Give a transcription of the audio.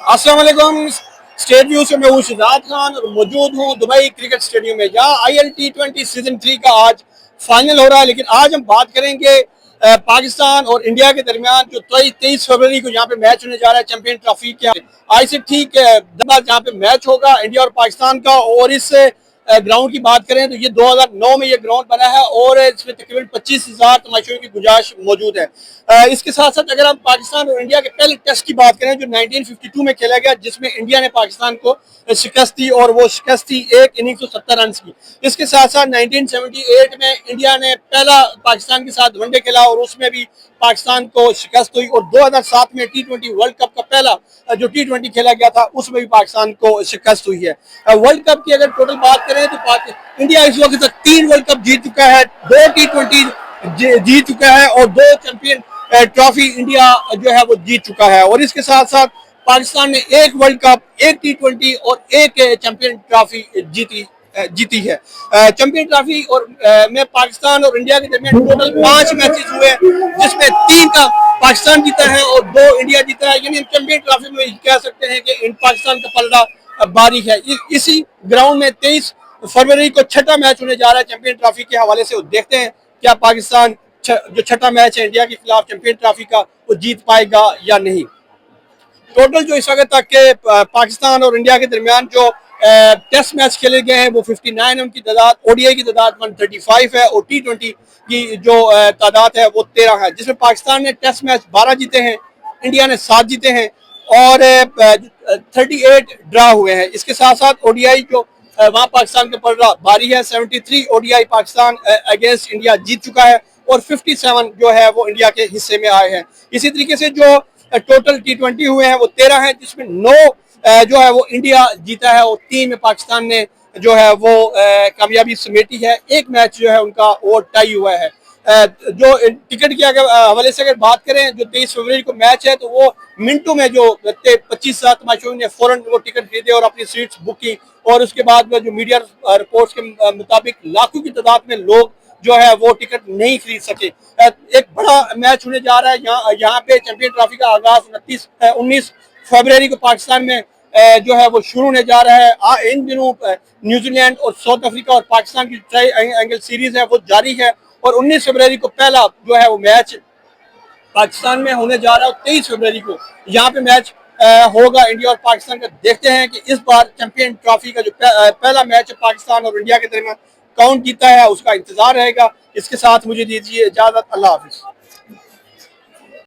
अस्सलाम वालेकुम। State view से मैं हूँ शिजात खान और मौजूद हूँ दुबई क्रिकेट स्टेडियम में, जहाँ IL T20 सीजन 3 का आज फाइनल हो रहा है। लेकिन आज हम बात करेंगे पाकिस्तान और इंडिया के दरमियान जो 23 फरवरी को यहाँ पे मैच होने जा रहा है चैंपियन ट्रॉफी के। आज से ठीक जहाँ पे मैच होगा इंडिया और पाकिस्तान का, और इस ग्राउंड की बात करें तो ये 2009 में ये ग्राउंड बना है और इसमें तकरीबन 25,000 तमाशियों की गुंजाइश मौजूद है। इसके साथ साथ अगर हम पाकिस्तान और इंडिया के पहले टेस्ट की बात करें जो 1952 में खेला गया, जिसमें इंडिया ने पाकिस्तान को शिकस्त दी और वो शिकस्त थी एक इनिंग 170 रन की। इसके साथ साथ 1978 में इंडिया ने पहला पाकिस्तान के साथ वनडे खेला और उसमें भी पाकिस्तान को शिकस्त हुई, और 2007 में T20 वर्ल्ड कप का पहला जो T20 खेला गया था उसमें भी पाकिस्तान को शिकस्त हुई है। वर्ल्ड कप की अगर टोटल बात करें तो इंडिया इस वक्त तक 3 वर्ल्ड कप जीत चुका है, 2 T20 जीत चुका है और 2 चैंपियन ट्रॉफी इंडिया जो है वो जीत चुका है। और इसके साथ साथ पाकिस्तान ने 1 वर्ल्ड कप, 1 T20 और 1 चैंपियन ट्रॉफी जीती है। चैंपियन ट्रॉफी और में पाकिस्तान और इंडिया के दरमियान टोटल 5 मैचेस हुए, जिसमें 3 का पाकिस्तान जीता है और 2 इंडिया जीता है। यानी चैंपियन ट्रॉफी में कह सकते हैं कि पाकिस्तान का पलड़ा भारी है। इसी ग्राउंड में 23 फरवरी को छठा मैच होने जा रहा है चैंपियन ट्रॉफी के हवाले से। देखते हैं क्या पाकिस्तान जो छठा मैच है इंडिया के खिलाफ चैंपियन ट्रॉफी का वो जीत पाएगा या नहीं। टोटल जो इस वक्त तक के पाकिस्तान और इंडिया के दरमियान जो टेस्ट मैच खेले गए हैं वो 59 है, उनकी तादाद, ODI की तादाद 135 है और T20 की जो तादाद है वो 13 है, जिसमें पाकिस्तान ने टेस्ट मैच 12 जीते हैं, इंडिया ने 7 जीते हैं और 38 ड्रा हुए हैं। इसके साथ साथ ODI जो वहाँ पाकिस्तान का पलड़ा भारी है, 73 ODI पाकिस्तान अगेंस्ट इंडिया जीत चुका है और 57 जो है वो इंडिया के हिस्से में आए हैं। इसी तरीके से जो टोटल T20 हुए हैं वो 13 हैं, जिसमें 9 जो है वो इंडिया जीता है और 3 में पाकिस्तान ने जो है वो कामयाबी समेटी है। एक मैच जो है उनका वो टाई हुआ है। जो टिकट की अगर हवाले से अगर बात करें, जो 23 फरवरी को मैच है तो वो मिनटों में जो 25,000 तमाशियों ने फौरन वो टिकट खरीदे और अपनी सीट्स बुक की, और उसके बाद में जो मीडिया रिपोर्ट्स के मुताबिक लाखों की तादाद में लोग जो है वो टिकट नहीं खरीद सके। एक बड़ा मैच होने जा रहा है यहाँ पे। चैंपियन ट्रॉफी का आगाज 19 फरवरी को पाकिस्तान में जो है वो शुरू होने जा रहा है। इन दिनों न्यूजीलैंड और साउथ अफ्रीका और पाकिस्तान की ट्राई एंगल सीरीज है वो जारी है, और 19 फरवरी को पहला जो है वो मैच पाकिस्तान में होने जा रहा है और 23 फरवरी को यहाँ पे मैच होगा इंडिया और पाकिस्तान का। देखते हैं कि इस बार चैंपियन ट्रॉफी का जो पहला मैच है पाकिस्तान और इंडिया के दरमियान कौन जीता है, उसका इंतजार रहेगा। इसके साथ मुझे दीजिए इजाजत। अल्लाह हाफिज।